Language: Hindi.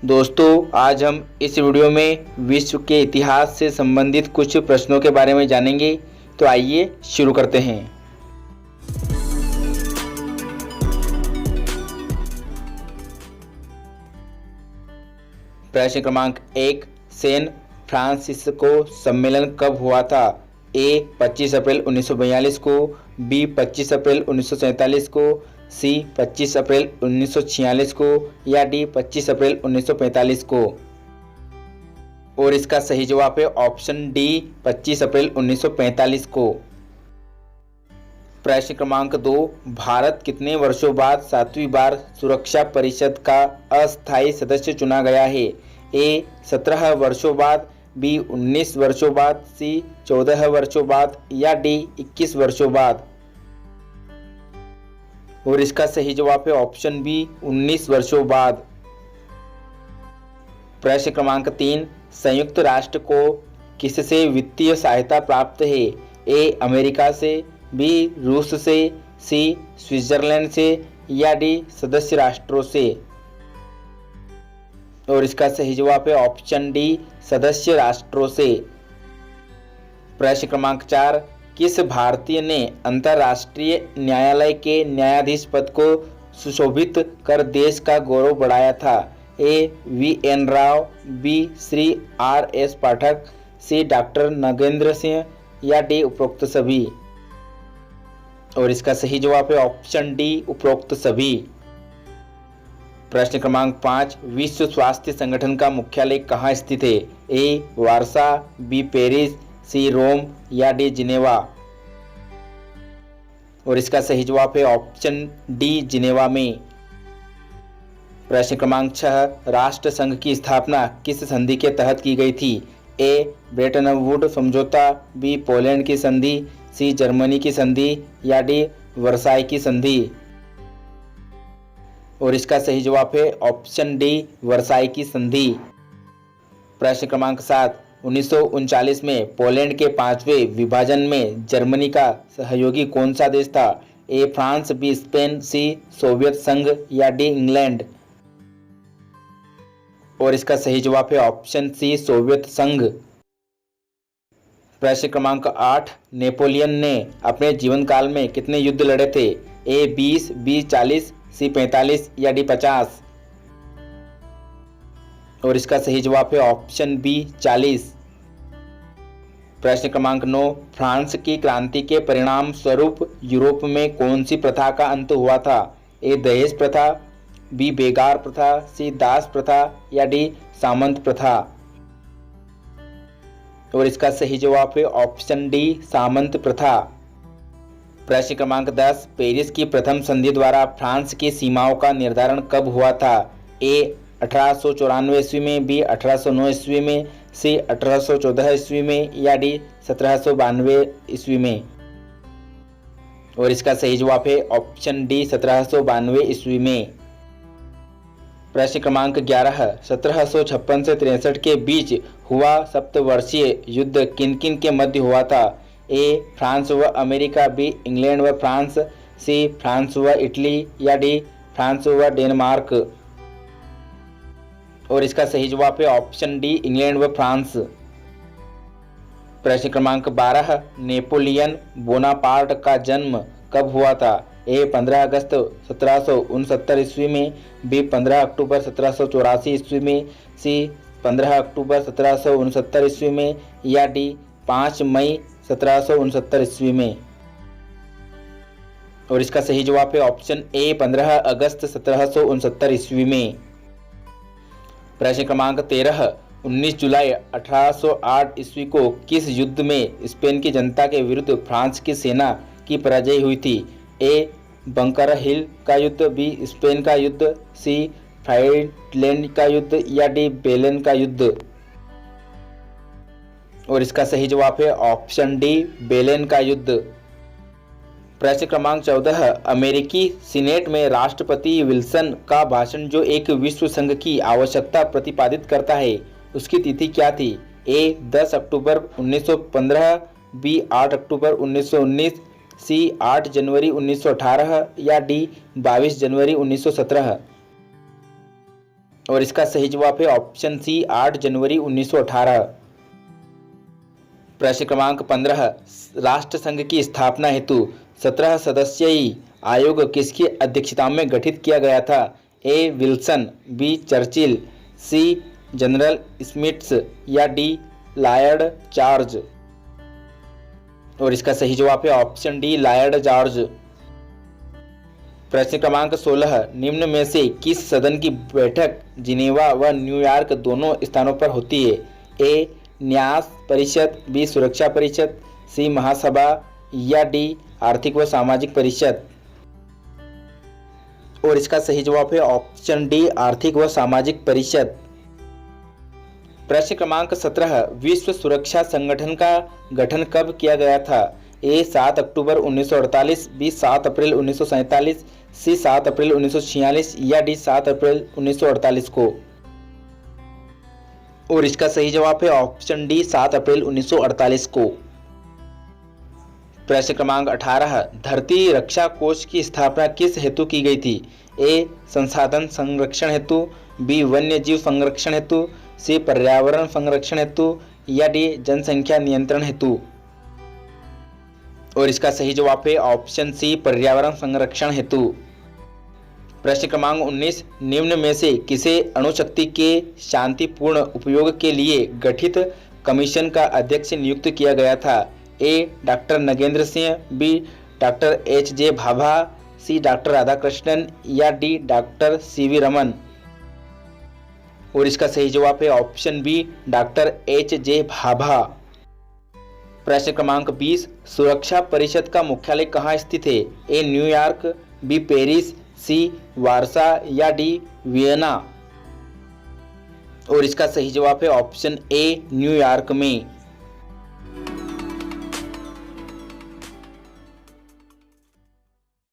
दोस्तों, आज हम इस वीडियो में विश्व के इतिहास से संबंधित कुछ प्रश्नों के बारे में जानेंगे। तो आइए शुरू करते हैं। प्रश्न क्रमांक 1, सैन फ्रांसिस्को सम्मेलन कब हुआ था? ए 25 अप्रैल 1942 को, बी 25 अप्रैल 1947 को, सी 25 अप्रैल 1946 को या डी 25 अप्रैल 1945 को। और इसका सही जवाब है ऑप्शन डी 25 अप्रैल 1945 को। प्रश्न क्रमांक 2, भारत कितने वर्षों बाद 7वीं बार सुरक्षा परिषद का अस्थायी सदस्य चुना गया है? ए 17 वर्षों बाद, बी 19 वर्षों बाद, सी 14 वर्षों बाद या डी 21 वर्षों बाद। और इसका सही जवाब है ऑप्शन बी 19 वर्षों बाद। प्रश्न क्रमांक 3, संयुक्त राष्ट्र को किससे वित्तीय सहायता प्राप्त है? ए अमेरिका से, बी रूस से, सी स्विट्जरलैंड से या डी सदस्य राष्ट्रों से। और इसका सही जवाब है ऑप्शन डी सदस्य राष्ट्रों से। प्रश्न क्रमांक 4, किस भारतीय ने अंतर्राष्ट्रीय न्यायालय के न्यायाधीश पद को सुशोभित कर देश का गौरव बढ़ाया था? A V N. Rao, B Shri R S. Pathak, C doctor Nagendra Singh या डी उपरोक्त सभी। और इसका सही जवाब है ऑप्शन डी उपरोक्त सभी। प्रश्न क्रमांक 5, विश्व स्वास्थ्य संगठन का मुख्यालय कहाँ स्थित है? ए वार्सा, बी पेरिस, सी रोम या डी जिनेवा। और इसका सही जवाब है ऑप्शन डी जिनेवा में। प्रश्न क्रमांक 6, राष्ट्र संघ की स्थापना किस संधि के तहत की गई थी? ए ब्रेटन वुड समझौता, बी पोलैंड की संधि, सी जर्मनी की संधि या डी वर्साई की संधि। और इसका सही जवाब है ऑप्शन डी वर्साई की संधि। प्रश्न क्रमांक 7, 1939 में पोलैंड के 5वें विभाजन में जर्मनी का सहयोगी कौन सा देश था? A France, B Spain, C Soviet संघ या डी इंग्लैंड। और इसका सही जवाब है ऑप्शन सी सोवियत संघ। प्रश्न क्रमांक 8, नेपोलियन ने अपने जीवन काल में कितने युद्ध लड़े थे? ए 20, बी 40, सी 45 या डी 50। और इसका सही जवाब है ऑप्शन बी 40। प्रश्न क्रमांक 9, फ्रांस की क्रांति के परिणाम स्वरूप यूरोप में कौन सी प्रथा का अंत हुआ था? ए दहेज प्रथा, बी बेगार प्रथा, सी दास प्रथा या डी सामंत प्रथा। और इसका सही जवाब है ऑप्शन डी सामंत प्रथा। प्रश्न क्रमांक 10, पेरिस की प्रथम संधि द्वारा फ्रांस की सीमाओं का निर्धारण कब हुआ था? ए 1894 ईस्वी में, बी 1809 ईस्वी में, सी 1814 ईस्वी में या डी 1792 ईस्वी में। और इसका सही जवाब है ऑप्शन डी 1792 ईस्वी में। प्रश्न क्रमांक 11, 1756 से 63 के बीच हुआ सप्तवर्षीय युद्ध किन किन के मध्य हुआ था? ए फ्रांस व अमेरिका, बी इंग्लैंड व फ्रांस, सी फ्रांस व इटली या डी फ्रांस व डेनमार्क। और इसका सही जवाब है ऑप्शन डी इंग्लैंड व फ्रांस। प्रश्न क्रमांक 12, नेपोलियन बोनापार्ट का जन्म कब हुआ था? ए 15 अगस्त 1769 ईस्वी में, बी 15 अक्टूबर 1784 ईस्वी में, सी 15 अक्टूबर 1769 ईस्वी में या डी 5 मई 1769 ईस्वी में। और इसका सही जवाब है ऑप्शन ए 15 अगस्त 1769 ईस्वी में। प्रश्न क्रमांक 13, 19 जुलाई 1808 ईस्वी को किस युद्ध में स्पेन की जनता के विरुद्ध फ्रांस की सेना की पराजय हुई थी? ए बंकर हिल का युद्ध, बी स्पेन का युद्ध, सी फ्राइडलैंड का युद्ध या डी बेलेन का युद्ध। और इसका सही जवाब है ऑप्शन डी बेलेन का युद्ध। प्रश्न क्रमांक 14, अमेरिकी सीनेट में राष्ट्रपति विल्सन का भाषण जो एक विश्व संघ की आवश्यकता प्रतिपादित करता है, उसकी तिथि क्या थी? ए 10 अक्टूबर 1915, बी 8 अक्टूबर 1919, सी 8 जनवरी 1918 या डी 22 जनवरी 1917। और इसका सही जवाब है ऑप्शन सी 8 जनवरी 1918। प्रश्न क्रमांक 15, राष्ट्रसंघ की स्थापना हेतु 17 सदस्यीय आयोग किसकी अध्यक्षता में गठित किया गया था? ए विल्सन, बी चर्चिल, सी जनरल स्मिथ्स या डी लॉयड जॉर्ज। और इसका सही जवाब है ऑप्शन डी लॉयड जॉर्ज। प्रश्न क्रमांक 16, निम्न में से किस सदन की बैठक जिनेवा व न्यूयॉर्क दोनों स्थानों पर होती है? ए न्यास परिषद, बी सुरक्षा परिषद, सी महासभा या डी आर्थिक व सामाजिक परिषद। और इसका सही जवाब है ऑप्शन डी आर्थिक व सामाजिक परिषद। प्रश्न क्रमांक 17, विश्व सुरक्षा संगठन का गठन कब किया गया था? ए 7 अक्टूबर 1948, बी 7 अप्रैल 1947, सी 7 अप्रैल 1946 या डी 7 अप्रैल 1948 को। और इसका सही जवाब है ऑप्शन डी 7 अप्रैल 1948 को। प्रश्न क्रमांक 18, धरती रक्षा कोष की स्थापना किस हेतु की गई थी? ए संसाधन संरक्षण हेतु, बी वन्य जीव संरक्षण हेतु, सी पर्यावरण संरक्षण हेतु या डी जनसंख्या नियंत्रण हेतु। और इसका सही जवाब है ऑप्शन सी पर्यावरण संरक्षण हेतु। प्रश्न क्रमांक 19, निम्न में से किसे अणुशक्ति के शांतिपूर्ण उपयोग के लिए गठित कमीशन का अध्यक्ष नियुक्त किया गया था? A doctor Nagendra Singh, B doctor H J. Bhabha, C doctor Radhakrishnan या डी डॉक्टर सी.वी. रमन। और इसका सही जवाब है option B doctor H J. Bhabha. प्रश्न क्रमांक 20, सुरक्षा परिषद का मुख्यालय कहाँ स्थित है? ए न्यूयॉर्क, बी पेरिस, सी वारसा या डी वियना। और इसका सही जवाब है ऑप्शन ए न्यूयॉर्क में।